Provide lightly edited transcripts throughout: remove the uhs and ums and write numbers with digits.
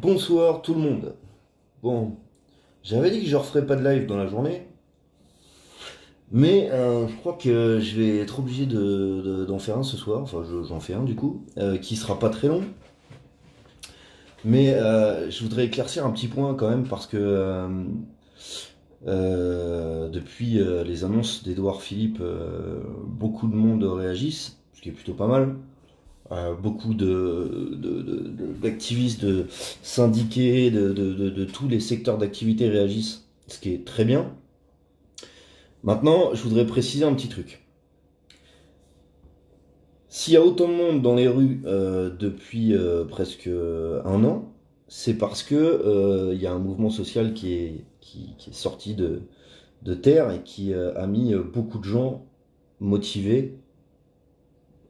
Bonsoir tout le monde. Bon, j'avais dit que je referais pas de live dans la journée, mais je crois que je vais être obligé d'en faire un ce soir. Enfin, j'en fais un du coup, qui sera pas très long. Mais je voudrais éclaircir un petit point quand même parce que depuis les annonces d'Édouard Philippe, beaucoup de monde réagissent, ce qui est plutôt pas mal. Beaucoup d'activistes, de syndiqués, de tous les secteurs d'activité réagissent, ce qui est très bien. Maintenant, je voudrais préciser un petit truc. S'il y a autant de monde dans les rues depuis presque un an, c'est parce que il y a un mouvement social qui est sorti de terre et qui a mis beaucoup de gens motivés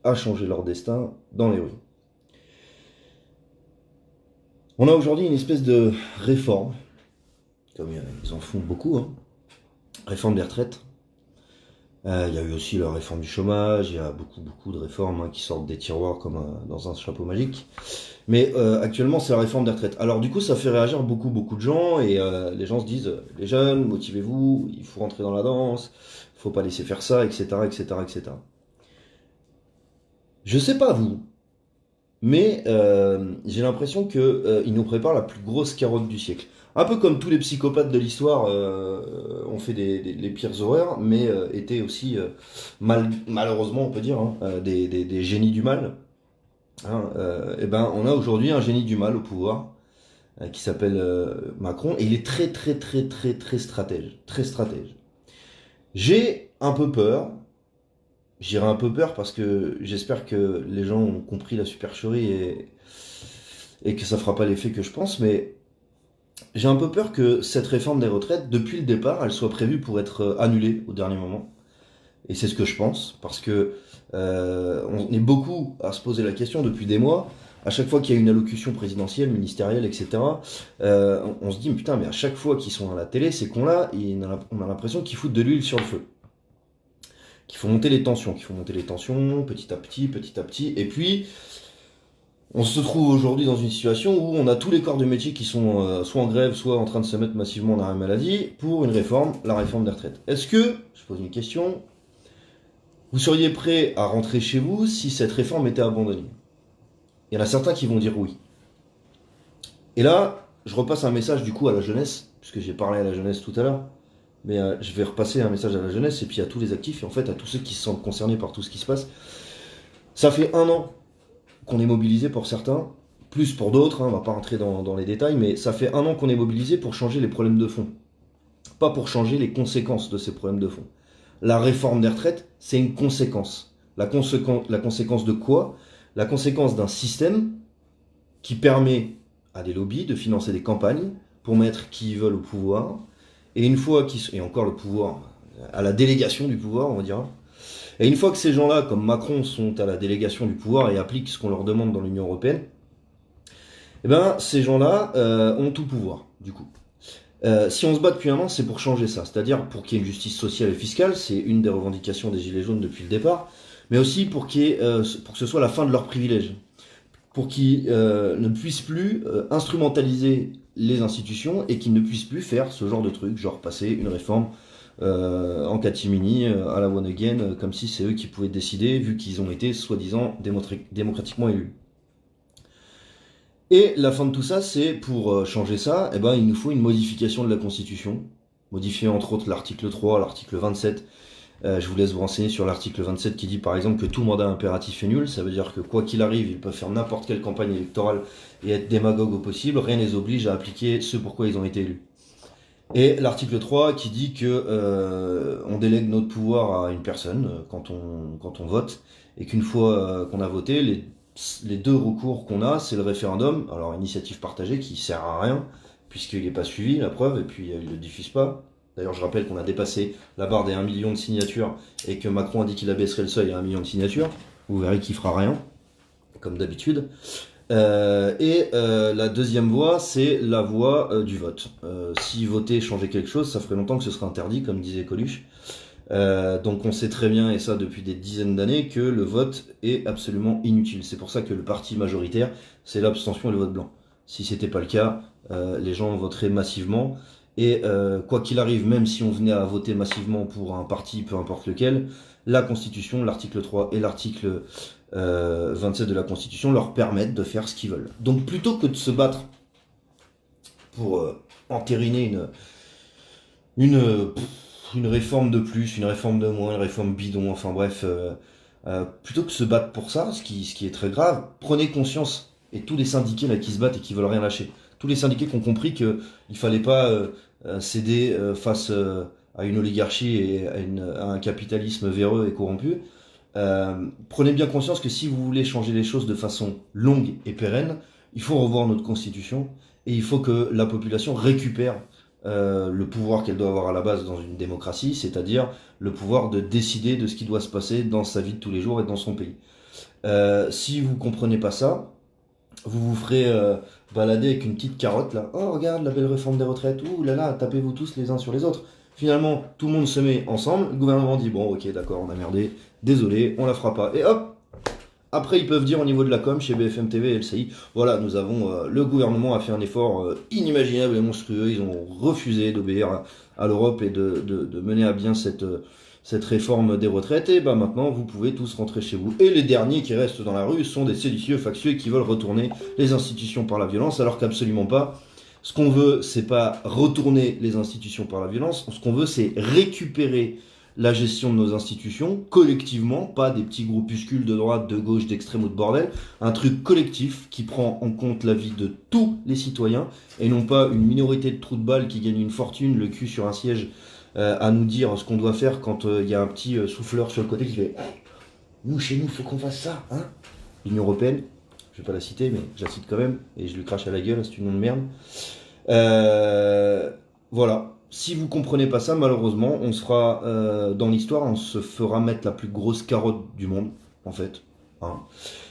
à changer leur destin dans les rues. On a aujourd'hui une espèce de réforme, comme ils en font beaucoup, hein. Réforme des retraites. Il y a eu aussi la réforme du chômage, il y a beaucoup de réformes qui sortent des tiroirs comme dans un chapeau magique. Mais actuellement, c'est la réforme des retraites. Alors du coup, ça fait réagir beaucoup de gens et les gens se disent, les jeunes, motivez-vous, il faut rentrer dans la danse, il faut pas laisser faire ça, etc., etc., etc. Je sais pas vous, mais j'ai l'impression qu'ils nous préparent la plus grosse carotte du siècle. Un peu comme tous les psychopathes de l'histoire ont fait les pires horreurs, mais étaient aussi, malheureusement on peut dire, hein, des génies du mal. Hein, et ben, on a aujourd'hui un génie du mal au pouvoir qui s'appelle Macron, et il est très stratège. Très stratège. J'ai un peu peur. J'irai un peu peur parce que j'espère que les gens ont compris la supercherie et que ça fera pas l'effet que je pense, mais j'ai un peu peur que cette réforme des retraites, depuis le départ, elle soit prévue pour être annulée au dernier moment. Et c'est ce que je pense, parce que on est beaucoup à se poser la question depuis des mois. À chaque fois qu'il y a une allocution présidentielle, ministérielle, etc., on se dit, mais putain, mais à chaque fois qu'ils sont à la télé, ces cons-là, on a l'impression qu'ils foutent de l'huile sur le feu. Qu'il faut monter les tensions, petit à petit. Et puis, on se trouve aujourd'hui dans une situation où on a tous les corps de métier qui sont soit en grève, soit en train de se mettre massivement en arrêt maladie pour une réforme, la réforme des retraites. Est-ce que, je pose une question, vous seriez prêt à rentrer chez vous si cette réforme était abandonnée? Il y en a certains qui vont dire oui. Et là, je repasse un message du coup à la jeunesse, puisque j'ai parlé à la jeunesse tout à l'heure, mais je vais repasser un message à la jeunesse et puis à tous les actifs et en fait à tous ceux qui se sentent concernés par tout ce qui se passe. Ça fait un an qu'on est mobilisé pour certains, plus pour d'autres, hein, on va pas rentrer dans les détails, mais ça fait un an qu'on est mobilisé pour changer les problèmes de fond, pas pour changer les conséquences de ces problèmes de fond. La réforme des retraites, c'est une conséquence. La conséquence de quoi? La conséquence d'un système qui permet à des lobbies de financer des campagnes pour mettre qui ils veulent au pouvoir, et une fois qu'ils et encore le pouvoir, à la délégation du pouvoir, on va dire. Et une fois que ces gens-là, comme Macron, sont à la délégation du pouvoir et appliquent ce qu'on leur demande dans l'Union européenne, eh ben, ces gens-là ont tout pouvoir, du coup. Si on se bat depuis un an, c'est pour changer ça. C'est-à-dire pour qu'il y ait une justice sociale et fiscale, c'est une des revendications des Gilets jaunes depuis le départ, mais aussi pour pour que ce soit la fin de leurs privilèges. Pour qu'ils ne puissent plus instrumentaliser les institutions et qu'ils ne puissent plus faire ce genre de truc, genre passer une réforme en catimini, à la one again, comme si c'est eux qui pouvaient décider, vu qu'ils ont été soi-disant démocratiquement élus. Et la fin de tout ça, c'est pour changer ça, eh ben, il nous faut une modification de la Constitution, modifier entre autres l'article 3, l'article 27. Je vous laisse vous renseigner sur l'article 27 qui dit par exemple que tout mandat impératif est nul. Ça veut dire que quoi qu'il arrive, ils peuvent faire n'importe quelle campagne électorale et être démagogues au possible. Rien ne les oblige à appliquer ce pourquoi ils ont été élus. Et l'article 3 qui dit que on délègue notre pouvoir à une personne quand on vote et qu'une fois qu'on a voté, les deux recours qu'on a, c'est le référendum, alors initiative partagée qui sert à rien puisqu'il n'est pas suivi, la preuve, et puis il ne le diffuse pas. D'ailleurs, je rappelle qu'on a dépassé la barre des 1 million de signatures et que Macron a dit qu'il abaisserait le seuil à 1 million de signatures. Vous verrez qu'il fera rien, comme d'habitude. La deuxième voie, c'est la voie du vote. Si voter changeait quelque chose, ça ferait longtemps que ce serait interdit, comme disait Coluche. Donc on sait très bien, et ça depuis des dizaines d'années, que le vote est absolument inutile. C'est pour ça que le parti majoritaire, c'est l'abstention et le vote blanc. Si c'était pas le cas, les gens voteraient massivement. Et quoi qu'il arrive, même si on venait à voter massivement pour un parti, peu importe lequel, la Constitution, l'article 3 et l'article 27 de la Constitution leur permettent de faire ce qu'ils veulent. Donc plutôt que de se battre pour entériner une, une réforme de plus, une réforme de moins, une réforme bidon, enfin bref, plutôt que se battre pour ça, ce qui est très grave, prenez conscience, et tous les syndiqués là qui se battent et qui veulent rien lâcher, tous les syndiqués qui ont compris qu'il ne fallait pas céder face à une oligarchie et à un capitalisme véreux et corrompu, prenez bien conscience que si vous voulez changer les choses de façon longue et pérenne, il faut revoir notre constitution et il faut que la population récupère le pouvoir qu'elle doit avoir à la base dans une démocratie, c'est-à-dire le pouvoir de décider de ce qui doit se passer dans sa vie de tous les jours et dans son pays. Si vous comprenez pas ça, vous vous ferez balader avec une petite carotte là. Oh regarde la belle réforme des retraites. Ouh là là, tapez-vous tous les uns sur les autres. Finalement, tout le monde se met ensemble. Le gouvernement dit bon, ok, d'accord, on a merdé. Désolé, on la fera pas. Et hop. Après, ils peuvent dire au niveau de la com chez BFM TV et LCI, voilà, nous avons le gouvernement a fait un effort inimaginable et monstrueux. Ils ont refusé d'obéir à l'Europe et de mener à bien cette réforme des retraites. Et bah maintenant, vous pouvez tous rentrer chez vous. Et les derniers qui restent dans la rue sont des séditieux factieux qui veulent retourner les institutions par la violence, alors qu'absolument pas. Ce qu'on veut, c'est pas retourner les institutions par la violence. Ce qu'on veut, c'est récupérer la gestion de nos institutions collectivement, pas des petits groupuscules de droite, de gauche, d'extrême ou de bordel, un truc collectif qui prend en compte la vie de tous les citoyens et non pas une minorité de trous de balles qui gagne une fortune, le cul sur un siège, à nous dire ce qu'on doit faire quand il y a un petit souffleur sur le côté qui fait nous, chez nous, il faut qu'on fasse ça, hein. L'Union Européenne, je vais pas la citer, mais je la cite quand même, et je lui crache à la gueule, c'est une nom de merde. Voilà. Si vous comprenez pas ça, malheureusement, on se fera dans l'histoire, on se fera mettre la plus grosse carotte du monde, en fait. Hein.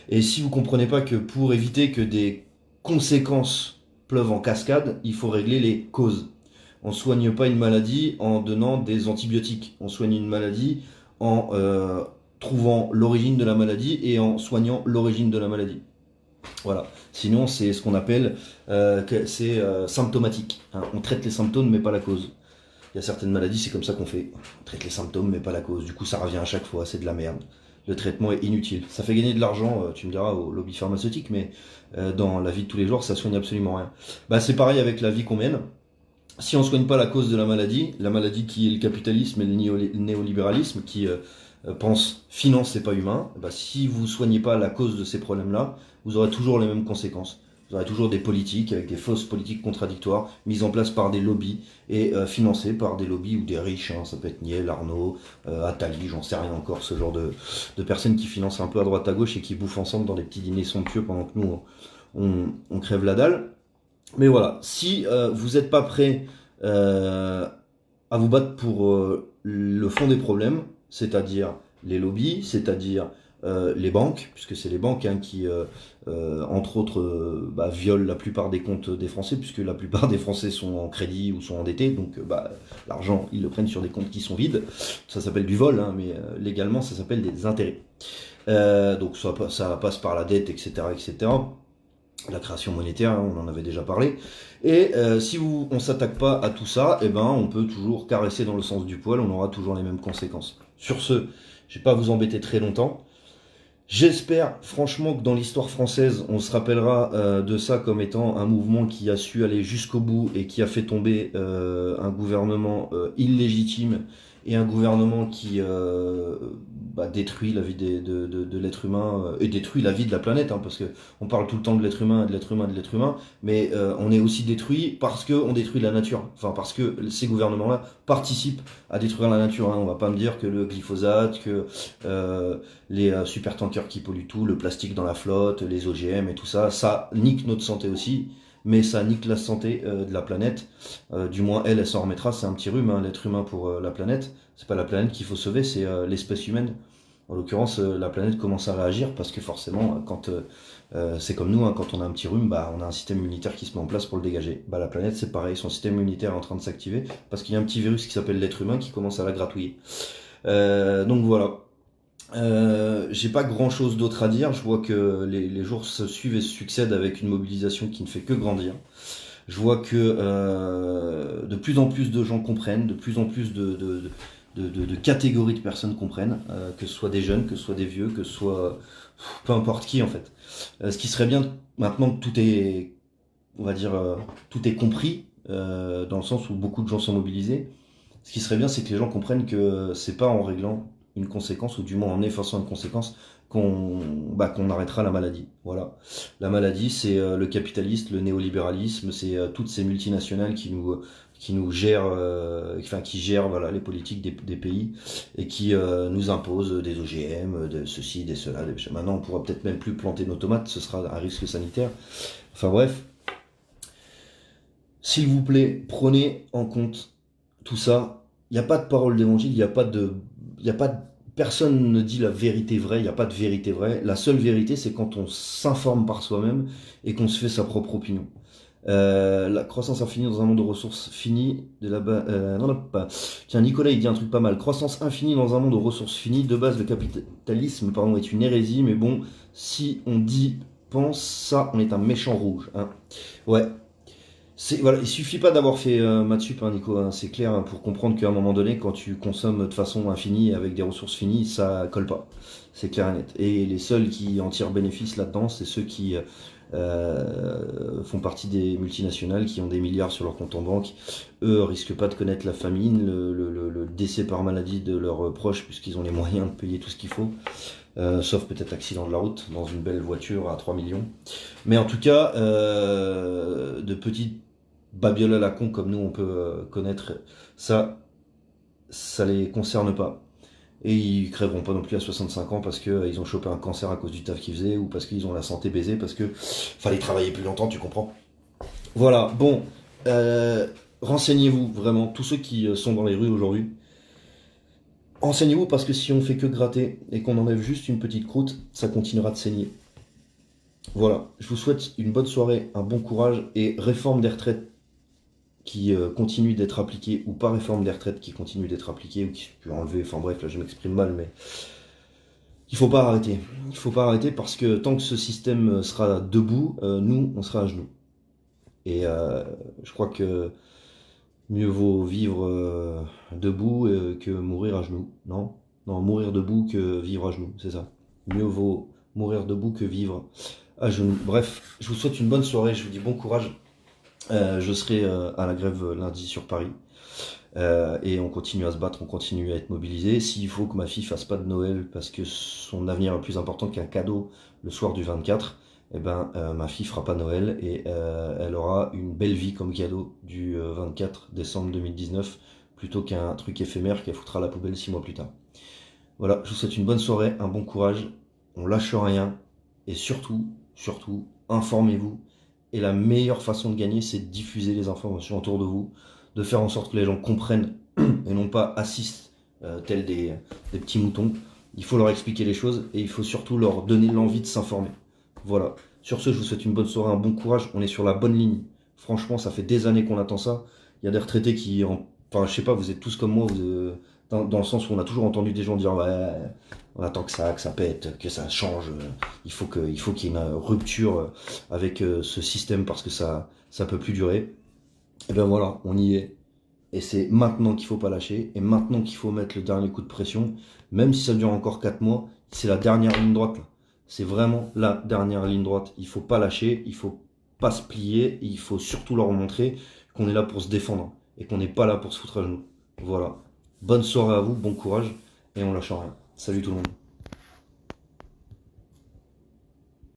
Et si vous comprenez pas que pour éviter que des conséquences pleuvent en cascade, il faut régler les causes. On soigne pas une maladie en donnant des antibiotiques. On soigne une maladie en trouvant l'origine de la maladie et en soignant l'origine de la maladie. Voilà. Sinon, c'est ce qu'on appelle symptomatique. Hein. On traite les symptômes, mais pas la cause. Il y a certaines maladies, c'est comme ça qu'on fait. On traite les symptômes, mais pas la cause. Du coup, ça revient à chaque fois, c'est de la merde. Le traitement est inutile. Ça fait gagner de l'argent, tu me diras, au lobby pharmaceutique, mais dans la vie de tous les jours, ça soigne absolument rien. Bah, c'est pareil avec la vie qu'on mène. Si on ne soigne pas la cause de la maladie qui est le capitalisme et le néolibéralisme, qui pense finance et pas humain, bah, si vous ne soignez pas la cause de ces problèmes-là, vous aurez toujours les mêmes conséquences. Vous aurez toujours des politiques avec des fausses politiques contradictoires mises en place par des lobbies et financées par des lobbies ou des riches. Hein. Ça peut être Niel, Arnaud, Attali, j'en sais rien encore, ce genre de personnes qui financent un peu à droite à gauche et qui bouffent ensemble dans des petits dîners somptueux pendant que nous on crève la dalle. Mais voilà, si vous n'êtes pas prêt à vous battre pour le fond des problèmes, c'est-à-dire les lobbies, c'est-à-dire les banques, puisque c'est les banques hein, qui, entre autres, violent la plupart des comptes des Français, puisque la plupart des Français sont en crédit ou sont endettés, donc l'argent, ils le prennent sur des comptes qui sont vides. Ça s'appelle du vol, hein, mais légalement, ça s'appelle des intérêts. Donc ça passe par la dette, etc., etc. La création monétaire, hein, on en avait déjà parlé. Et si on s'attaque pas à tout ça, eh ben on peut toujours caresser dans le sens du poil, on aura toujours les mêmes conséquences. Sur ce, je vais pas vous embêter très longtemps. J'espère franchement que dans l'histoire française, on se rappellera de ça comme étant un mouvement qui a su aller jusqu'au bout et qui a fait tomber un gouvernement illégitime et un gouvernement qui détruit la vie de l'être humain et détruit la vie de la planète, hein, parce que on parle tout le temps de l'être humain, de l'être humain, de l'être humain, mais on est aussi détruit parce que on détruit la nature. Enfin, parce que ces gouvernements-là participent à détruire la nature. Hein. On va pas me dire que le glyphosate, que les supertankers qui polluent tout, le plastique dans la flotte, les OGM et tout ça, ça nique notre santé aussi, mais ça nique la santé de la planète. Du moins, elle s'en remettra, c'est un petit rhume, hein, l'être humain pour la planète. C'est pas la planète qu'il faut sauver, c'est l'espèce humaine. En l'occurrence, la planète commence à réagir parce que forcément, quand c'est comme nous, hein, quand on a un petit rhume, on a un système immunitaire qui se met en place pour le dégager. La planète, c'est pareil, son système immunitaire est en train de s'activer parce qu'il y a un petit virus qui s'appelle l'être humain qui commence à la gratouiller. Donc voilà. J'ai pas grand chose d'autre à dire. Je vois que les jours se suivent et se succèdent avec une mobilisation qui ne fait que grandir. Je vois que de plus en plus de gens comprennent, de plus en plus de catégories de personnes comprennent, que ce soit des jeunes, que ce soit des vieux, que ce soit peu importe qui en fait. Ce qui serait bien maintenant que tout est, on va dire, tout est compris, dans le sens où beaucoup de gens sont mobilisés. Ce qui serait bien, c'est que les gens comprennent que c'est pas en réglant une conséquence, ou du moins en effaçant une conséquence, qu'on arrêtera la maladie. Voilà. La maladie, c'est le capitalisme, le néolibéralisme, c'est toutes ces multinationales qui nous gèrent, enfin qui gèrent voilà les politiques des pays et qui nous imposent des OGM, de ceci, des cela. Maintenant, on pourra peut-être même plus planter nos tomates, ce sera un risque sanitaire. Enfin bref, s'il vous plaît, prenez en compte tout ça. Il n'y a pas de parole d'évangile, il y a pas de, personne ne dit la vérité vraie, il n'y a pas de vérité vraie. La seule vérité, c'est quand on s'informe par soi-même et qu'on se fait sa propre opinion. La croissance infinie dans un monde de ressources finies, non, non, pas. Tiens, Nicolas, il dit un truc pas mal. Croissance infinie dans un monde de ressources finies. De base, le capitalisme, pardon, est une hérésie, mais bon, si on dit, pense ça, on est un méchant rouge, hein. Ouais, voilà, il suffit pas d'avoir fait maths sup, hein, Nico, hein, c'est clair, hein, pour comprendre qu'à un moment donné, quand tu consommes de façon infinie avec des ressources finies, ça colle pas. C'est clair et net. Et les seuls qui en tirent bénéfice là-dedans, c'est ceux qui font partie des multinationales, qui ont des milliards sur leur compte en banque. Eux risquent pas de connaître la famine, le décès par maladie de leurs proches, puisqu'ils ont les moyens de payer tout ce qu'il faut. Sauf peut-être accident de la route, dans une belle voiture à 3 millions. Mais en tout cas, de petites babioles à la con comme nous on peut connaître, ça les concerne pas. Et ils crèveront pas non plus à 65 ans parce que ils ont chopé un cancer à cause du taf qu'ils faisaient, ou parce qu'ils ont la santé baisée, parce que fallait travailler plus longtemps, tu comprends. Voilà, bon, euh, renseignez-vous vraiment, tous ceux qui sont dans les rues aujourd'hui. Renseignez-vous, parce que si on fait que gratter et qu'on enlève juste une petite croûte, ça continuera de saigner. Voilà, je vous souhaite une bonne soirée, un bon courage, et réforme des retraites qui continue d'être appliquée, ou pas réforme des retraites qui continue d'être appliquée, ou qui peut enlever, enfin bref, là je m'exprime mal, mais il faut pas arrêter. Il faut pas arrêter, parce que tant que ce système sera debout, nous, on sera à genoux. Et je crois que mieux vaut vivre debout que mourir à genoux. Non? Non, mourir debout que vivre à genoux, c'est ça. Mieux vaut mourir debout que vivre à genoux. Bref, je vous souhaite une bonne soirée, je vous dis bon courage. Je serai à la grève lundi sur Paris. Et on continue à se battre, on continue à être mobilisé. S'il faut que ma fille fasse pas de Noël parce que son avenir est plus important qu'un cadeau le soir du 24, eh ben ma fille fera pas Noël, et elle aura une belle vie comme cadeau du 24 décembre 2019, plutôt qu'un truc éphémère qu'elle foutra à la poubelle 6 mois plus tard. Voilà, je vous souhaite une bonne soirée, un bon courage, on lâche rien, et surtout, surtout, informez-vous. Et la meilleure façon de gagner, c'est de diffuser les informations autour de vous, de faire en sorte que les gens comprennent et non pas assistent tels des petits moutons. Il faut leur expliquer les choses, et il faut surtout leur donner l'envie de s'informer. Voilà. Sur ce, je vous souhaite une bonne soirée, un bon courage. On est sur la bonne ligne. Franchement, ça fait des années qu'on attend ça. Il y a des retraités qui, enfin, je sais pas, vous êtes tous comme moi, dans le sens où on a toujours entendu des gens dire ouais, on attend que ça pète, que ça change. Il faut qu'il y ait une rupture avec ce système, parce que ça peut plus durer. Et ben voilà, on y est. Et c'est maintenant qu'il faut pas lâcher, et maintenant qu'il faut mettre le dernier coup de pression, même si ça dure encore 4 mois, c'est la dernière ligne droite là. C'est vraiment la dernière ligne droite. Il faut pas lâcher, il faut pas se plier, et il faut surtout leur montrer qu'on est là pour se défendre et qu'on n'est pas là pour se foutre à genoux. Voilà. Bonne soirée à vous, bon courage, et on lâche rien. Salut tout le monde.